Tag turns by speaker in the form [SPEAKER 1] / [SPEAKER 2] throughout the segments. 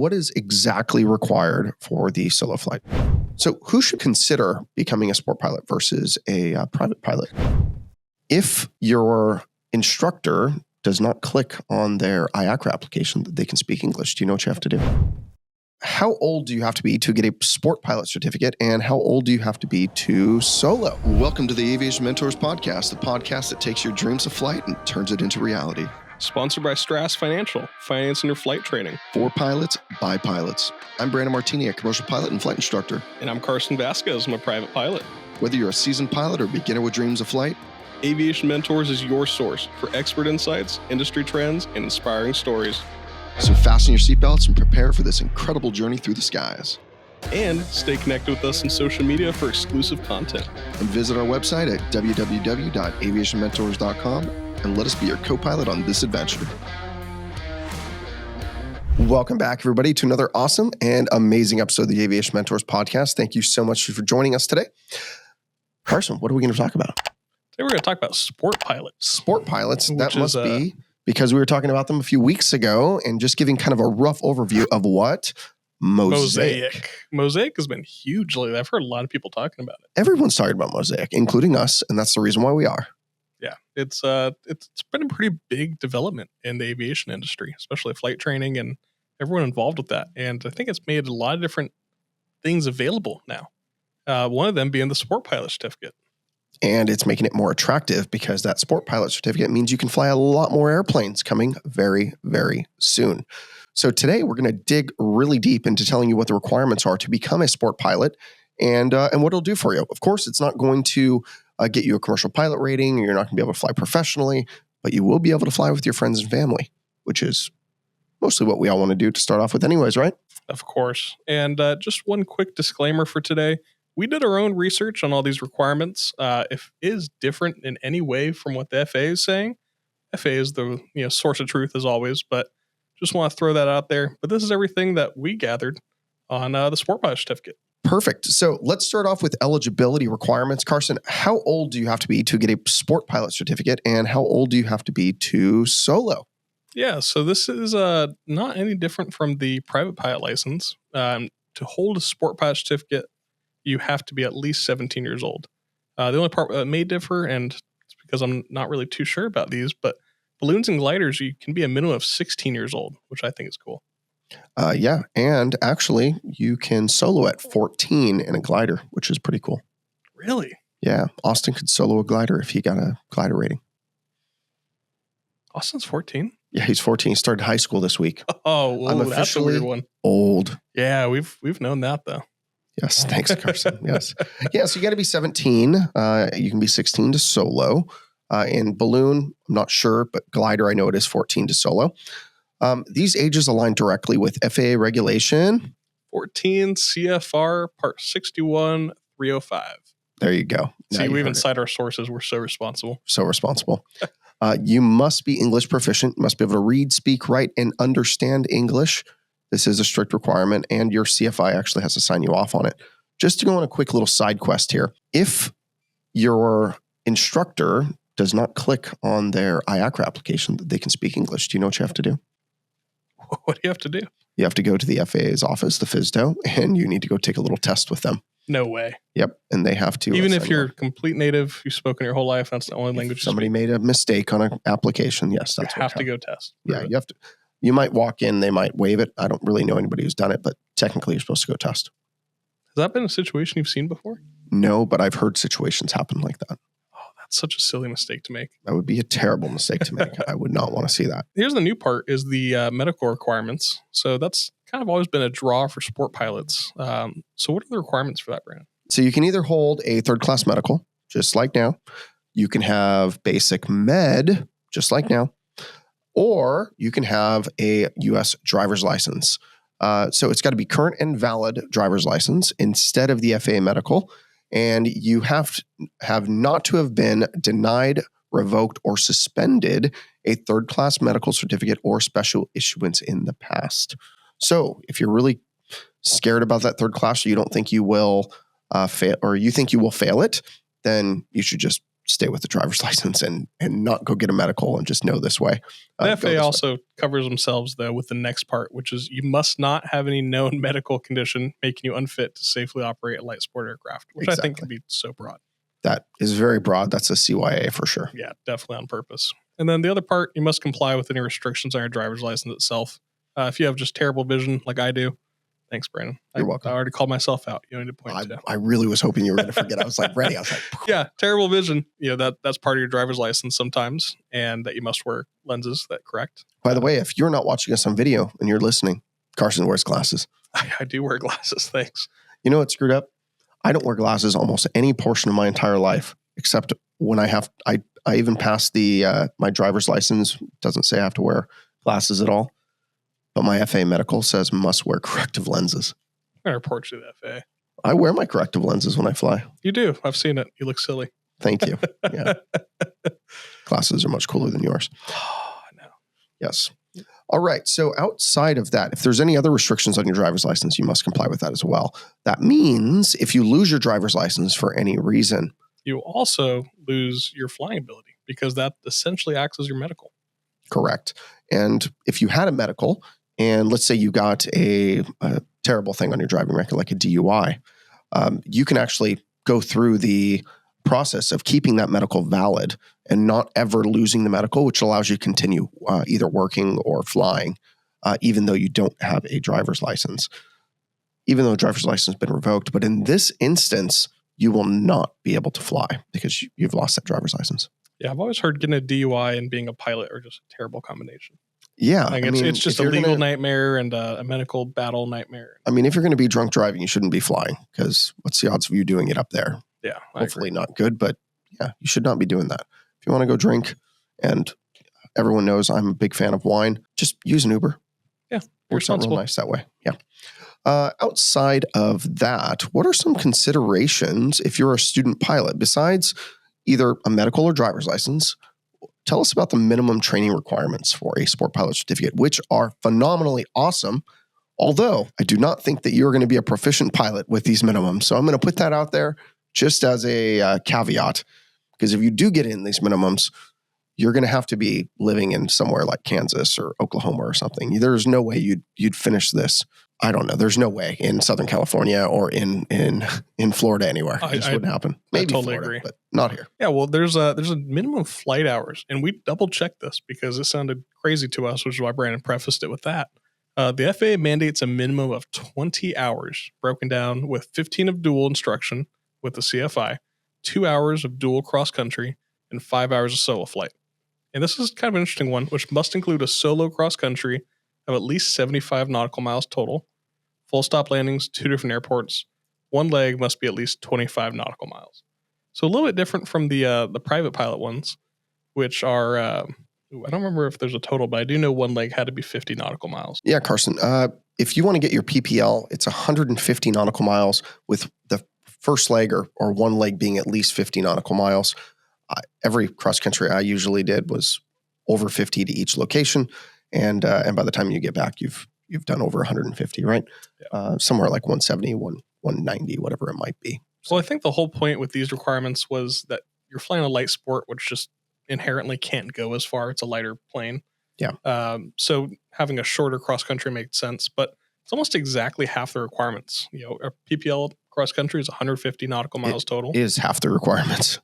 [SPEAKER 1] what is exactly required for the solo flight. So who should consider becoming a sport pilot versus a private pilot? If your instructor does not click on their IACRA application that they can speak English, do you know what you have to do? How old do you have to be to get a sport pilot certificate, and how old do you have to be to solo? Welcome to the Aviation Mentors Podcast, the podcast that takes your dreams of flight and turns it into reality.
[SPEAKER 2] Sponsored by Strass Financial, financing your flight training.
[SPEAKER 1] For pilots, by pilots. I'm Brandon Martini, a commercial pilot and flight instructor.
[SPEAKER 2] And I'm Carson Vasquez, I'm a private pilot.
[SPEAKER 1] Whether you're a seasoned pilot or beginner with dreams of flight,
[SPEAKER 2] Aviation Mentors is your source for expert insights, industry trends, and inspiring stories.
[SPEAKER 1] So fasten your seatbelts and prepare for this incredible journey through the skies.
[SPEAKER 2] And stay connected with us on social media for exclusive content.
[SPEAKER 1] And visit our website at www.aviationmentors.com and let us be your co-pilot on this adventure. Welcome back, everybody, to another awesome and amazing episode of the Aviation Mentors Podcast. Thank you so much for joining us today. Carson, what are we going to talk about?
[SPEAKER 2] Today we're going to talk about sport pilots.
[SPEAKER 1] Sport pilots, that must be because we were talking about them a few weeks ago and just giving kind of a rough overview of what? MOSAIC.
[SPEAKER 2] MOSAIC has been huge lately. I've heard a lot of people talking about it.
[SPEAKER 1] Everyone's talking about MOSAIC, including us, and that's the reason why we are.
[SPEAKER 2] Yeah, it's been a pretty big development in the aviation industry, especially flight training and everyone involved with that. And I think it's made a lot of different things available now. One of them being the sport pilot certificate.
[SPEAKER 1] And it's making it more attractive because that sport pilot certificate means you can fly a lot more airplanes coming very, very soon. So today we're going to dig really deep into telling you what the requirements are to become a sport pilot and what it'll do for you. Of course, it's not going to get you a commercial pilot rating. You're not going to be able to fly professionally, but you will be able to fly with your friends and family, which is mostly what we all want to do to start off with anyways, right?
[SPEAKER 2] Of course. And just one quick disclaimer for today. We did our own research on all these requirements. If it is different in any way from what the FAA is saying, FAA is the source of truth as always, but just want to throw that out there. But this is everything that we gathered on the sport pilot certificate.
[SPEAKER 1] Perfect. So let's start off with eligibility requirements. Carson, how old do you have to be to get a sport pilot certificate, and how old do you have to be to solo?
[SPEAKER 2] Yeah, so this is not any different from the private pilot license. To hold a sport pilot certificate, you have to be at least 17 years old. The only part that may differ, and it's because I'm not really too sure about these, but balloons and gliders, you can be a minimum of 16 years old, which I think is cool.
[SPEAKER 1] Yeah, and actually, you can solo at 14 in a glider, which is pretty cool.
[SPEAKER 2] Really?
[SPEAKER 1] Yeah, Austin could solo a glider if he got a glider rating.
[SPEAKER 2] Austin's 14?
[SPEAKER 1] Yeah, he's 14. He started high school this week.
[SPEAKER 2] Oh,
[SPEAKER 1] I'm
[SPEAKER 2] that's a
[SPEAKER 1] officially
[SPEAKER 2] weird one.
[SPEAKER 1] Old.
[SPEAKER 2] Yeah, we've known that though.
[SPEAKER 1] Yes, thanks, Carson. Yes. Yeah, so you got to be 17. You can be 16 to solo. In balloon, I'm not sure, but glider, I know it is 14 to solo. These ages align directly with FAA regulation
[SPEAKER 2] 14 CFR Part 61-305.
[SPEAKER 1] There you go.
[SPEAKER 2] See, we even cite our sources. We're so responsible.
[SPEAKER 1] So responsible. You must be English proficient, must be able to read, speak, write, and understand English. This is a strict requirement, and your CFI actually has to sign you off on it. Just to go on a quick little side quest here. If your instructor does not click on their IACRA application that they can speak English, do you know what you have to do?
[SPEAKER 2] What do you have to do?
[SPEAKER 1] You have to go to the FAA's office, the FSDO, and you need to go take a little test with them.
[SPEAKER 2] No way.
[SPEAKER 1] Yep. And they have to.
[SPEAKER 2] Even if you're complete native, you've spoken your whole life, that's the only language.
[SPEAKER 1] If somebody made a mistake on an application, yes, that's
[SPEAKER 2] you have to go test.
[SPEAKER 1] Yeah, you have to. You might walk in, they might waive it. I don't really know anybody who's done it, but technically you're supposed to go test.
[SPEAKER 2] Has that been a situation you've seen before?
[SPEAKER 1] No, but I've heard situations happen like that.
[SPEAKER 2] Oh, that's such a silly mistake to make.
[SPEAKER 1] That would be a terrible mistake to make. I would not want to see that.
[SPEAKER 2] Here's the new part is the medical requirements. So that's kind of always been a draw for sport pilots. So what are the requirements for that, Brandon?
[SPEAKER 1] So you can either hold a third-class medical, just like now. You can have basic med, just like now. Or you can have a U.S. driver's license. So it's got to be current and valid driver's license instead of the FAA medical. And you have not to have been denied, revoked, or suspended a third-class medical certificate or special issuance in the past. So if you're really scared about that third class or you don't think you will fail, or you think you will fail it, then you should just stay with the driver's license and not go get a medical and just know this way.
[SPEAKER 2] The FAA also covers themselves, though, with the next part, which is you must not have any known medical condition making you unfit to safely operate a light sport aircraft, which I think can be so broad.
[SPEAKER 1] That is very broad. That's a CYA for sure.
[SPEAKER 2] Yeah, definitely on purpose. And then the other part, you must comply with any restrictions on your driver's license itself. If you have just terrible vision like I do, thanks, Brandon.
[SPEAKER 1] You're welcome.
[SPEAKER 2] I already called myself out. You don't need to point to.
[SPEAKER 1] I really was hoping you were going to forget. I was like ready. I was like,
[SPEAKER 2] yeah, terrible vision. That's part of your driver's license sometimes, and that you must wear lenses that correct.
[SPEAKER 1] By the way, if you're not watching us on video and you're listening, Carson wears glasses.
[SPEAKER 2] I do wear glasses. Thanks.
[SPEAKER 1] You know what's screwed up? I don't wear glasses almost any portion of my entire life, except when I have. I even passed the my driver's license. Doesn't say I have to wear glasses at all. But my FAA medical says must wear corrective lenses.
[SPEAKER 2] I report you to the FAA.
[SPEAKER 1] I wear my corrective lenses when I fly.
[SPEAKER 2] You do. I've seen it. You look silly.
[SPEAKER 1] Thank you. Yeah. Glasses are much cooler than yours.
[SPEAKER 2] Oh, I know.
[SPEAKER 1] Yes. All right. So outside of that, if there's any other restrictions on your driver's license, you must comply with that as well. That means if you lose your driver's license for any reason,
[SPEAKER 2] you also lose your flying ability because that essentially acts as your medical.
[SPEAKER 1] Correct. And if you had a medical, and let's say you got a terrible thing on your driving record, like a DUI, you can actually go through the process of keeping that medical valid and not ever losing the medical, which allows you to continue either working or flying, even though you don't have a driver's license, even though a driver's license has been revoked. But in this instance, you will not be able to fly because you've lost that driver's license.
[SPEAKER 2] Yeah, I've always heard getting a DUI and being a pilot are just a terrible combination.
[SPEAKER 1] Yeah.
[SPEAKER 2] Like it's just a legal nightmare and a medical battle nightmare.
[SPEAKER 1] I mean, if you're going to be drunk driving, you shouldn't be flying because what's the odds of you doing it up there?
[SPEAKER 2] Yeah.
[SPEAKER 1] Hopefully not good, but yeah, you should not be doing that. If you want to go drink, and everyone knows I'm a big fan of wine, just use an Uber.
[SPEAKER 2] Yeah.
[SPEAKER 1] Works out real nice that way. Yeah. Outside of that, what are some considerations if you're a student pilot besides either a medical or driver's license? Tell us about the minimum training requirements for a sport pilot certificate, which are phenomenally awesome. Although I do not think that you're going to be a proficient pilot with these minimums. So I'm going to put that out there just as a caveat, because if you do get in these minimums, you're going to have to be living in somewhere like Kansas or Oklahoma or something. There's no way you'd finish this. I don't know. There's no way in Southern California or in Florida anywhere. It just wouldn't happen. Maybe I totally agree, but not here.
[SPEAKER 2] Yeah, well, there's a minimum flight hours, and we double checked this because it sounded crazy to us, which is why Brandon prefaced it with that. The FAA mandates a minimum of 20 hours, broken down with 15 of dual instruction with the CFI, 2 hours of dual cross country, and 5 hours of solo flight. And this is kind of an interesting one, which must include a solo cross country of at least 75 nautical miles total, full stop landings, 2 different airports. One leg must be at least 25 nautical miles. So a little bit different from the private pilot ones, which are, I don't remember if there's a total, but I do know one leg had to be 50 nautical miles.
[SPEAKER 1] Yeah, Carson, if you want to get your PPL, it's 150 nautical miles with the first leg or one leg being at least 50 nautical miles. Every cross country I usually did was over 50 to each location. And by the time you get back, you've done over 150, right? Yeah. Somewhere like 170, 190, whatever it might be.
[SPEAKER 2] Well, I think the whole point with these requirements was that you're flying a light sport, which just inherently can't go as far. It's a lighter plane.
[SPEAKER 1] Yeah.
[SPEAKER 2] So having a shorter cross country makes sense, but it's almost exactly half the requirements. A PPL cross country is 150 nautical miles total.
[SPEAKER 1] It is half the requirements.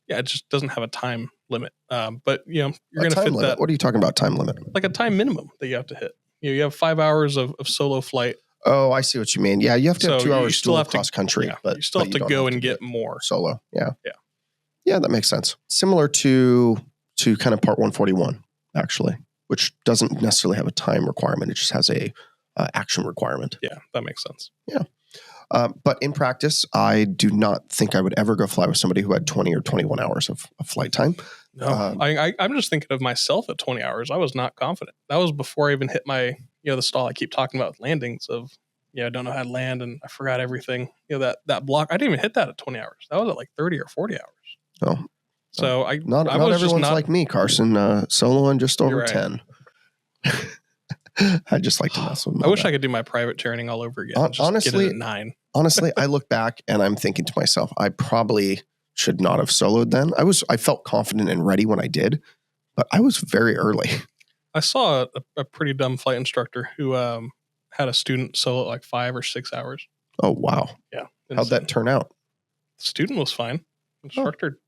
[SPEAKER 2] Yeah, it just doesn't have a time limit. But you're going to fit
[SPEAKER 1] limit?
[SPEAKER 2] that.
[SPEAKER 1] What are you talking about? Time limit?
[SPEAKER 2] Like a time minimum that you have to hit. You have 5 hours of solo flight.
[SPEAKER 1] Oh, I see what you mean. Yeah, you have to have 2 hours dual cross country.
[SPEAKER 2] Yeah, but you still have to go and get more
[SPEAKER 1] solo. Yeah.
[SPEAKER 2] Yeah.
[SPEAKER 1] Yeah, that makes sense. Similar to kind of Part 141, actually, which doesn't necessarily have a time requirement. It just has a action requirement.
[SPEAKER 2] Yeah, that makes sense.
[SPEAKER 1] Yeah. But in practice, I do not think I would ever go fly with somebody who had 20 or 21 hours of flight time.
[SPEAKER 2] No, I'm just thinking of myself at 20 hours. I was not confident. That was before I even hit my, the stall I keep talking about with landings of, I don't know how to land and I forgot everything. That block, I didn't even hit that at 20 hours. That was at like 30 or 40 hours.
[SPEAKER 1] Oh,
[SPEAKER 2] so
[SPEAKER 1] not everyone's like me, Carson. Soloing just over 10. I just like to mess with them.
[SPEAKER 2] I wish I could do my private training all over again.
[SPEAKER 1] Honestly,
[SPEAKER 2] get it at 9.
[SPEAKER 1] Honestly, I look back and I'm thinking to myself, I probably should not have soloed then. I felt confident and ready when I did, but I was very early.
[SPEAKER 2] I saw a pretty dumb flight instructor who had a student solo like 5 or 6 hours.
[SPEAKER 1] Oh, wow.
[SPEAKER 2] Yeah.
[SPEAKER 1] How'd that turn out?
[SPEAKER 2] The student was fine. Instructor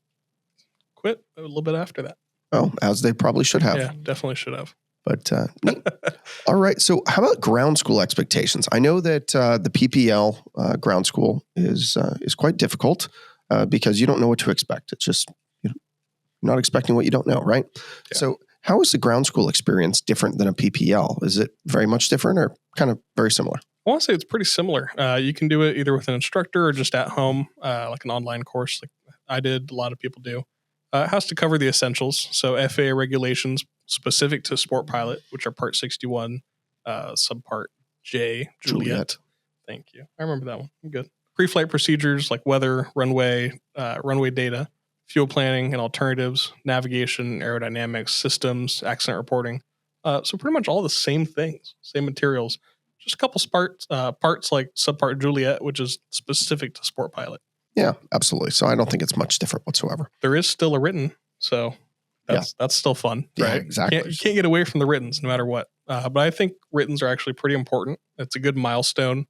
[SPEAKER 2] quit a little bit after that.
[SPEAKER 1] Oh, as they probably should have.
[SPEAKER 2] Yeah, definitely should have.
[SPEAKER 1] But all right. So how about ground school expectations? I know that the PPL ground school is quite difficult because you don't know what to expect. It's just you're not expecting what you don't know, right? Yeah. So how is the ground school experience different than a PPL? Is it very much different or kind of very similar?
[SPEAKER 2] I want to say it's pretty similar. You can do it either with an instructor or just at home, like an online course like I did, a lot of people do. It has to cover the essentials. So FAA regulations specific to sport pilot, which are Part 61, Subpart J, Juliet. Thank you. I remember that one. I'm good. Pre-flight procedures like weather, runway data, fuel planning and alternatives, navigation, aerodynamics, systems, accident reporting. So pretty much all the same things, same materials. Just a couple parts like Subpart Juliet, which is specific to sport pilot.
[SPEAKER 1] Yeah, absolutely. So I don't think it's much different whatsoever.
[SPEAKER 2] There is still a written, so that's still fun, right?
[SPEAKER 1] Yeah, exactly.
[SPEAKER 2] You can't get away from the writtens no matter what. But I think writtens are actually pretty important. It's a good milestone,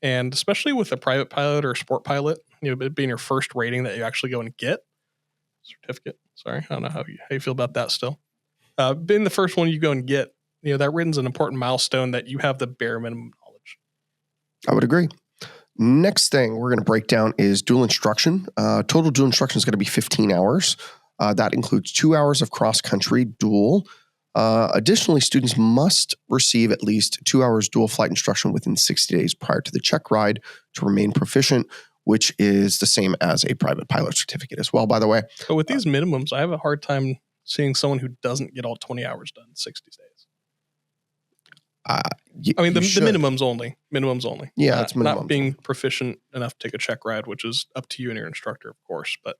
[SPEAKER 2] and especially with a private pilot or a sport pilot, it being your first rating that you actually go and get certificate. Sorry, I don't know how you feel about that still. Being the first one you go and get, that written's an important milestone that you have the bare minimum knowledge.
[SPEAKER 1] I would agree. Next thing we're going to break down is dual instruction. Total dual instruction is going to be 15 hours. That includes 2 hours of cross-country dual. Additionally, students must receive at least 2 hours dual flight instruction within 60 days prior to the check ride to remain proficient, which is the same as a private pilot certificate as well, by the way.
[SPEAKER 2] But with these minimums, I have a hard time seeing someone who doesn't get all 20 hours done in 60 days. The minimums only.
[SPEAKER 1] Yeah, it's minimum.
[SPEAKER 2] Not being proficient enough to take a check ride, which is up to you and your instructor, of course. But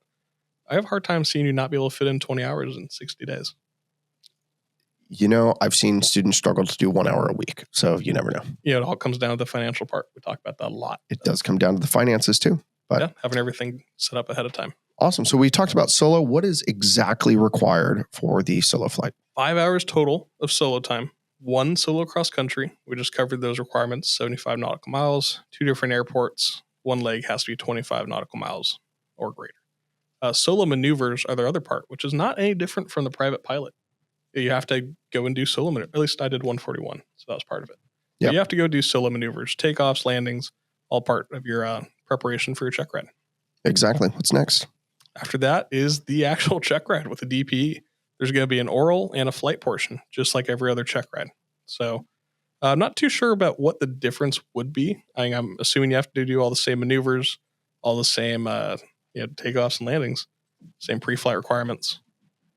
[SPEAKER 2] I have a hard time seeing you not be able to fit in 20 hours in 60 days.
[SPEAKER 1] I've seen students struggle to do 1 hour a week. So you never know.
[SPEAKER 2] Yeah, it all comes down to the financial part. We talk about that a lot.
[SPEAKER 1] It does come down to the finances too. But
[SPEAKER 2] having everything set up ahead of time.
[SPEAKER 1] Awesome. So we talked about solo. What is exactly required for the solo flight?
[SPEAKER 2] 5 hours total of solo time. 1 solo cross country. We just covered those requirements, 75 nautical miles, 2 different airports. 1 leg has to be 25 nautical miles or greater. Solo maneuvers are the other part, which is not any different from the private pilot. You have to go and do solo maneuvers. At least I did 141, so that was part of it. Yep. You have to go do solo maneuvers, takeoffs, landings, all part of your preparation for your check ride.
[SPEAKER 1] Exactly. What's next?
[SPEAKER 2] After that is the actual check ride with the DPE. There's going to be an oral and a flight portion, just like every other check ride. So I'm not too sure about what the difference would be. I'm assuming you have to do all the same maneuvers, all the same takeoffs and landings, same pre-flight requirements.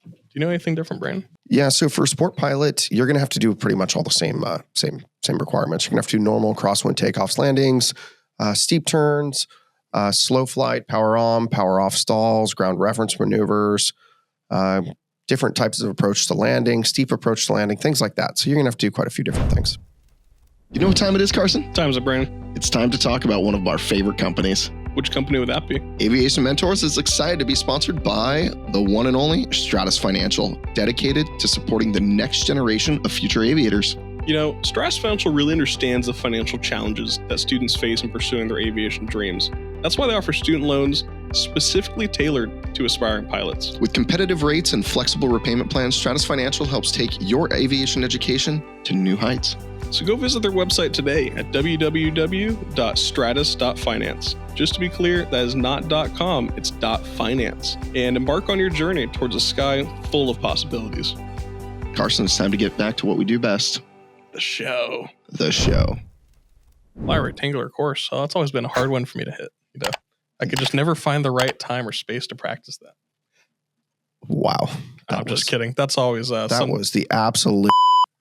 [SPEAKER 2] Do you know anything different, Brandon?
[SPEAKER 1] Yeah, so for sport pilot, you're going to have to do pretty much all the same requirements. You're going to have to do normal crosswind takeoffs, landings, steep turns, slow flight, power on, power off stalls, ground reference maneuvers, different types of approach to landing, steep approach to landing, things like that. So you're going to have to do quite a few different things.
[SPEAKER 3] You know what time it is, Carson?
[SPEAKER 2] Time's up, Brandon.
[SPEAKER 3] It's time to talk about one of our favorite companies.
[SPEAKER 2] Which company would that be?
[SPEAKER 3] Aviation Mentors is excited to be sponsored by the one and only Stratus Financial, dedicated to supporting the next generation of future aviators.
[SPEAKER 2] Stratus Financial really understands the financial challenges that students face in pursuing their aviation dreams. That's why they offer student loans specifically tailored to aspiring pilots.
[SPEAKER 3] With competitive rates and flexible repayment plans, Stratus Financial helps take your aviation education to new heights.
[SPEAKER 2] So go visit their website today at www.stratus.finance. Just to be clear, that is not .com, it's .finance. And embark on your journey towards a sky full of possibilities.
[SPEAKER 3] Carson, it's time to get back to what we do best.
[SPEAKER 2] The show.
[SPEAKER 3] Fly
[SPEAKER 2] rectangular course. So that's always been a hard one for me to hit. I could just never find the right time or space to practice that.
[SPEAKER 1] Wow.
[SPEAKER 2] I'm just kidding. That's always
[SPEAKER 1] that was the absolute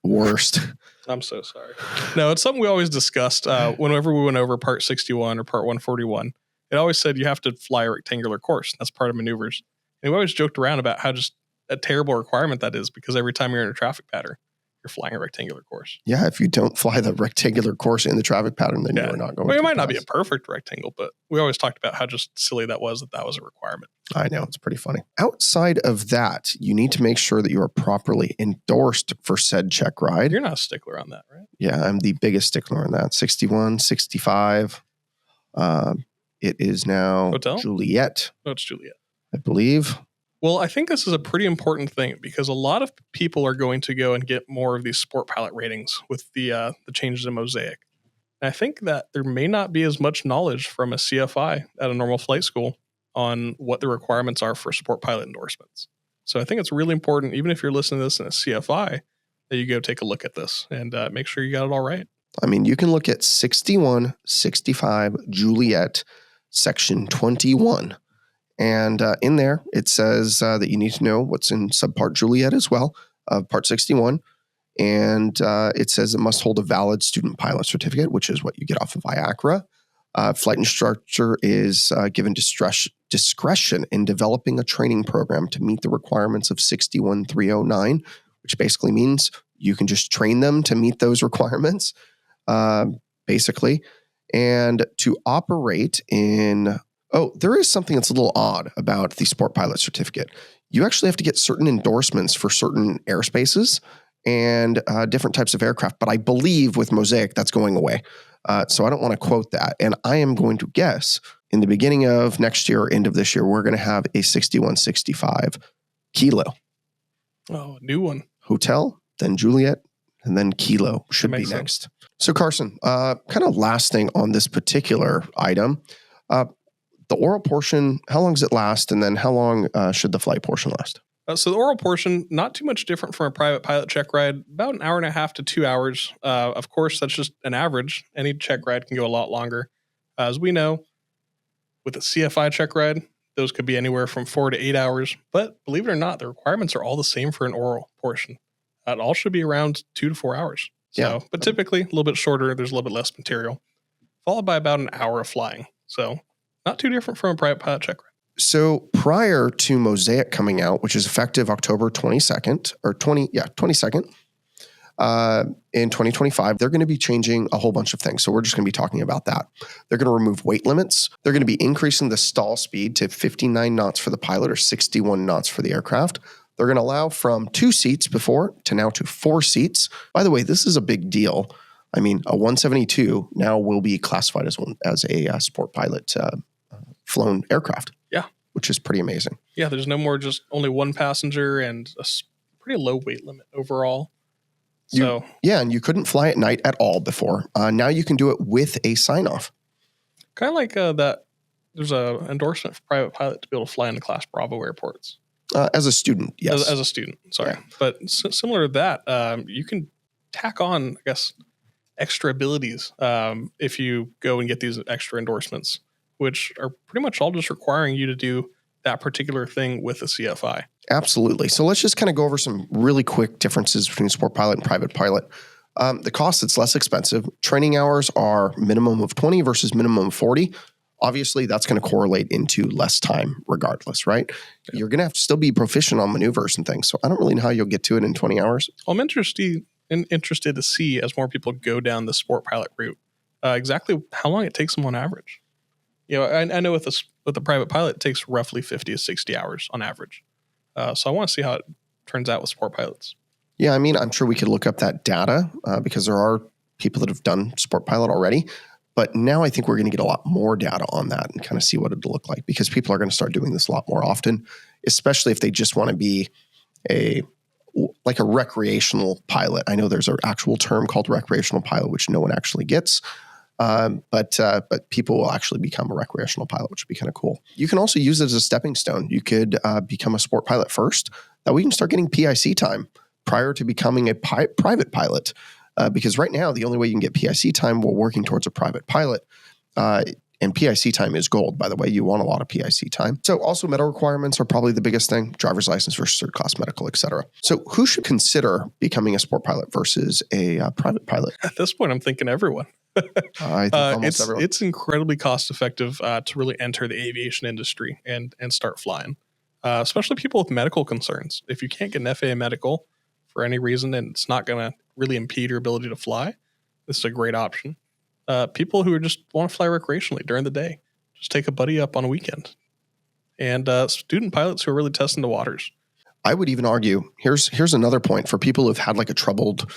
[SPEAKER 1] worst.
[SPEAKER 2] I'm so sorry. No, it's something we always discussed whenever we went over Part 61 or Part 141. It always said you have to fly a rectangular course. That's part of maneuvers. And we always joked around about how just a terrible requirement that is, because every time you're in a traffic pattern, you're flying a rectangular course.
[SPEAKER 1] Yeah, if you don't fly the rectangular course in the traffic pattern, then you're not going to
[SPEAKER 2] it might not
[SPEAKER 1] pass.
[SPEAKER 2] be a perfect rectangle, but we always talked about how just silly that was a requirement.
[SPEAKER 1] I know, it's pretty funny. Outside of that, you need to make sure that you are properly endorsed for said check ride.
[SPEAKER 2] You're not a stickler on that, right?
[SPEAKER 1] Yeah, I'm the biggest stickler on that. 61, 65. It is now
[SPEAKER 2] Hotel?
[SPEAKER 1] Juliet,
[SPEAKER 2] No, it's Juliet.
[SPEAKER 1] I believe.
[SPEAKER 2] Well, I think this is a pretty important thing because a lot of people are going to go and get more of these sport pilot ratings with the changes in MOSAIC. And I think that there may not be as much knowledge from a CFI at a normal flight school on what the requirements are for sport pilot endorsements. So I think it's really important, even if you're listening to this in a CFI, that you go take a look at this and make sure you got it all right.
[SPEAKER 1] I mean, you can look at 61, 65, Juliet, section 21. And in there, it says that you need to know what's in subpart Juliet as well, part 61. And it says it must hold a valid student pilot certificate, which is what you get off of IACRA. Flight instructor is given discretion in developing a training program to meet the requirements of 61309, which basically means you can just train them to meet those requirements, basically. And to operate in... Oh, there is something that's a little odd about the sport pilot certificate. You actually have to get certain endorsements for certain airspaces and different types of aircraft. But I believe with MOSAIC, that's going away. So I don't want to quote that. And I am going to guess in the beginning of next year, end of this year, we're going to have a 6165 Kilo.
[SPEAKER 2] Oh, new one.
[SPEAKER 1] Hotel, then Juliet, and then Kilo should be next. So Carson, kind of last thing on this particular item. The oral portion, how long does it last? And then how long should the flight portion last?
[SPEAKER 2] So the oral portion, not too much different from a private pilot check ride, about an hour and a half to 2 hours. Of course, that's just an average. Any check ride can go a lot longer. As we know, with a CFI check ride, those could be anywhere from 4 to 8 hours. But believe it or not, the requirements are all the same for an oral portion. It all should be around 2 to 4 hours. So, but typically a little bit shorter. There's a little bit less material, followed by about an hour of flying. So not too different from a private pilot check ride.
[SPEAKER 1] So prior to MOSAIC coming out, which is effective October 22nd, in 2025, they're going to be changing a whole bunch of things. So we're just going to be talking about that. They're going to remove weight limits. They're going to be increasing the stall speed to 59 knots for the pilot or 61 knots for the aircraft. They're going to allow from 2 seats before to now to 4 seats. By the way, this is a big deal. I mean, a 172 now will be classified as a sport pilot flown aircraft.
[SPEAKER 2] Yeah.
[SPEAKER 1] Which is pretty amazing.
[SPEAKER 2] Yeah, there's no more just only one passenger and a pretty low weight limit overall. So
[SPEAKER 1] and you couldn't fly at night at all before. Now you can do it with a sign-off.
[SPEAKER 2] Kind of like that. There's an endorsement for private pilot to be able to fly into Class Bravo airports.
[SPEAKER 1] As a student, yes.
[SPEAKER 2] As a student, sorry. Yeah. But similar to that, you can tack on, I guess, extra abilities if you go and get these extra endorsements, which are pretty much all just requiring you to do that particular thing with a CFI.
[SPEAKER 1] Absolutely. So let's just kind of go over some really quick differences between sport pilot and private pilot. The cost, it's less expensive. Training hours are minimum of 20 versus minimum of 40. Obviously, that's going to correlate into less time regardless, right? Yeah. You're going to have to still be proficient on maneuvers and things. So I don't really know how you'll get to it in 20 hours.
[SPEAKER 2] I'm interested to see, as more people go down the sport pilot route, exactly how long it takes them on average. You know, I know with the private pilot, it takes roughly 50 to 60 hours on average. So I want to see how it turns out with sport pilots.
[SPEAKER 1] Yeah, I mean, I'm sure we could look up that data because there are people that have done sport pilot already. But now I think we're going to get a lot more data on that and kind of see what it'll look like because people are going to start doing this a lot more often, especially if they just want to be a recreational pilot. I know there's an actual term called recreational pilot, which no one actually gets. But people will actually become a recreational pilot, which would be kind of cool. You can also use it as a stepping stone. You could become a sport pilot first. That way you can start getting PIC time prior to becoming a private pilot. Because right now, the only way you can get PIC time while working towards a private pilot, and PIC time is gold, by the way. You want a lot of PIC time. So also medical requirements are probably the biggest thing, driver's license versus third class medical, et cetera. So who should consider becoming a sport pilot versus a private pilot?
[SPEAKER 2] At this point, I'm thinking everyone.
[SPEAKER 1] I think almost everyone.
[SPEAKER 2] It's incredibly cost effective to really enter the aviation industry and start flying, especially people with medical concerns. If you can't get an FAA medical for any reason and it's not going to really impede your ability to fly, this is a great option. People who just want to fly recreationally during the day, just take a buddy up on a weekend. And student pilots who are really testing the waters.
[SPEAKER 1] I would even argue, here's another point for people who've had like a troubled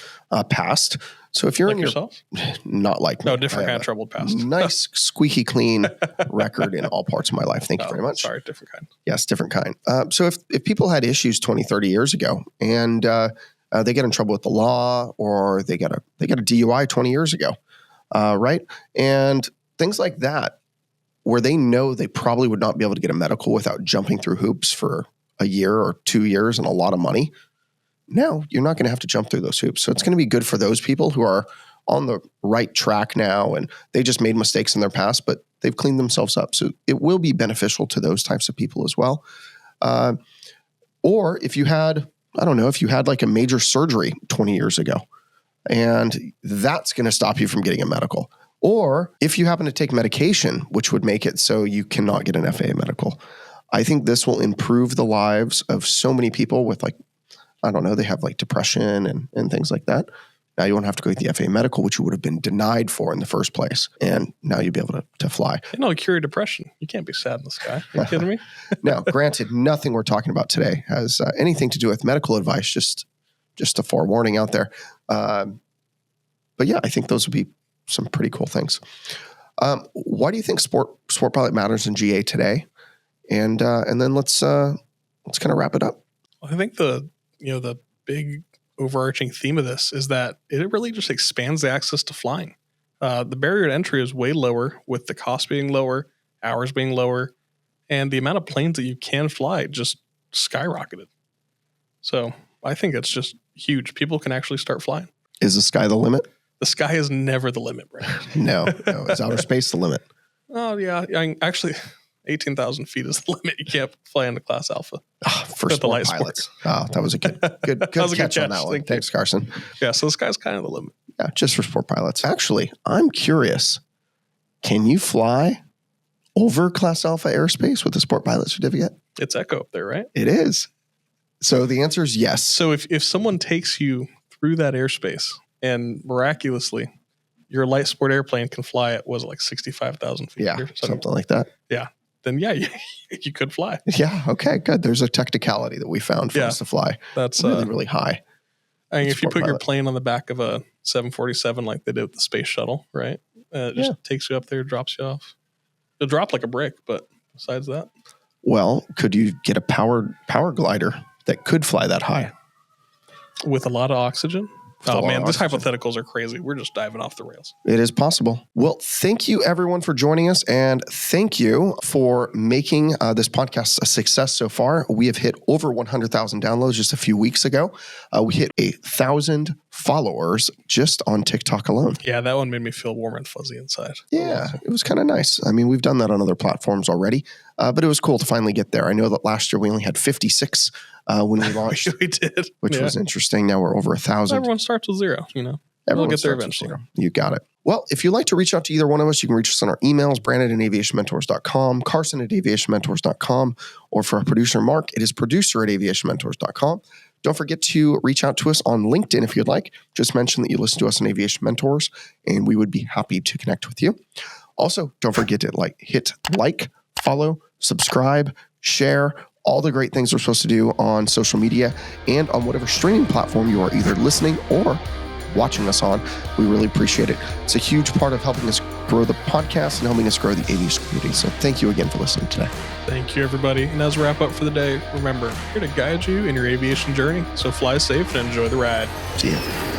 [SPEAKER 1] past. So if you're
[SPEAKER 2] Like
[SPEAKER 1] in
[SPEAKER 2] yourself?
[SPEAKER 1] Not like
[SPEAKER 2] No, different kind of troubled past.
[SPEAKER 1] Nice, squeaky clean record in all parts of my life. Thank you very much.
[SPEAKER 2] Sorry, different kind.
[SPEAKER 1] Yes, different kind. So if people had issues 20, 30 years ago and they get in trouble with the law or they get a DUI 20 years ago, right? And things like that, where they know they probably would not be able to get a medical without jumping through hoops for a year or 2 years and a lot of money. Now you're not going to have to jump through those hoops. So it's going to be good for those people who are on the right track now and they just made mistakes in their past, but they've cleaned themselves up. So it will be beneficial to those types of people as well. Or if you had, if you had like a major surgery 20 years ago and that's going to stop you from getting a medical. Or if you happen to take medication, which would make it so you cannot get an FAA medical. I think this will improve the lives of so many people with they have like depression and things like that. Now you won't have to go get the FAA medical, which you would have been denied for in the first place. And now you'll be able to fly.
[SPEAKER 2] Cure depression. You can't be sad in the sky. Are you kidding me?
[SPEAKER 1] Now, granted, nothing we're talking about today has anything to do with medical advice, just a forewarning out there. But yeah, I think those would be some pretty cool things. Why do you think sport pilot matters in GA today? And then let's kind of wrap it up.
[SPEAKER 2] I think the big overarching theme of this is that it really just expands the access to flying. The barrier to entry is way lower with the cost being lower, hours being lower, and the amount of planes that you can fly just skyrocketed. So I think it's just huge. People can actually start flying.
[SPEAKER 1] Is the sky the limit?
[SPEAKER 2] The sky is never the limit, right?
[SPEAKER 1] No. Is outer space the limit?
[SPEAKER 2] Oh, yeah. Actually, 18,000 feet is the limit. You can't fly into Class Alpha.
[SPEAKER 1] For sport pilots. Oh, that was a good catch on that one. Thanks, Carson.
[SPEAKER 2] Yeah, so the sky's kind of the limit.
[SPEAKER 1] Yeah, just for sport pilots. Actually, I'm curious. Can you fly over Class Alpha airspace with a sport pilot certificate?
[SPEAKER 2] It's Echo up there, right?
[SPEAKER 1] It is. So the answer is yes.
[SPEAKER 2] So if someone takes you through that airspace and miraculously your light sport airplane can fly at, was it like 65,000 feet?
[SPEAKER 1] Yeah, something like that.
[SPEAKER 2] Yeah. Then yeah, you could fly.
[SPEAKER 1] Yeah. Okay, good. There's a technicality that we found for us to fly.
[SPEAKER 2] That's
[SPEAKER 1] really, really high.
[SPEAKER 2] I mean, if you put your plane on the back of a 747 like they did with the space shuttle, right? It just takes you up there, drops you off. It'll drop like a brick, but besides that.
[SPEAKER 1] Well, could you get a power glider that could fly that high?
[SPEAKER 2] With a lot of oxygen? Oh man, these hypotheticals are crazy. We're just diving off the rails.
[SPEAKER 1] It is possible. Well, thank you everyone for joining us, and thank you for making this podcast a success so far. We have hit over 100,000 downloads just a few weeks ago. We hit 1,000 followers just on TikTok alone.
[SPEAKER 2] Yeah, that one made me feel warm and fuzzy inside.
[SPEAKER 1] Yeah, it was kind of nice. I mean, we've done that on other platforms already, but it was cool to finally get there. I know that last year we only had 56 when we launched.
[SPEAKER 2] We did.
[SPEAKER 1] Which was interesting. Now we're over 1,000.
[SPEAKER 2] Everyone starts with zero, We'll get there eventually.
[SPEAKER 1] You got it. Well, if you'd like to reach out to either one of us, you can reach us on our emails, Brandon@aviationmentors.com, Carson@aviationmentors.com, or for our producer, Mark, it is producer@aviationmentors.com. Don't forget to reach out to us on LinkedIn if you'd like. Just mention that you listen to us on Aviation Mentors, and we would be happy to connect with you. Also, don't forget to hit like, follow, subscribe, share, all the great things we're supposed to do on social media and on whatever streaming platform you are either listening or watching us on. We really appreciate it. It's a huge part of helping us grow the podcast and helping us grow the aviation community. So thank you again for listening today.
[SPEAKER 2] Thank you, everybody. And as we wrap up for the day, remember, we're here to guide you in your aviation journey. So fly safe and enjoy the ride.
[SPEAKER 1] See ya.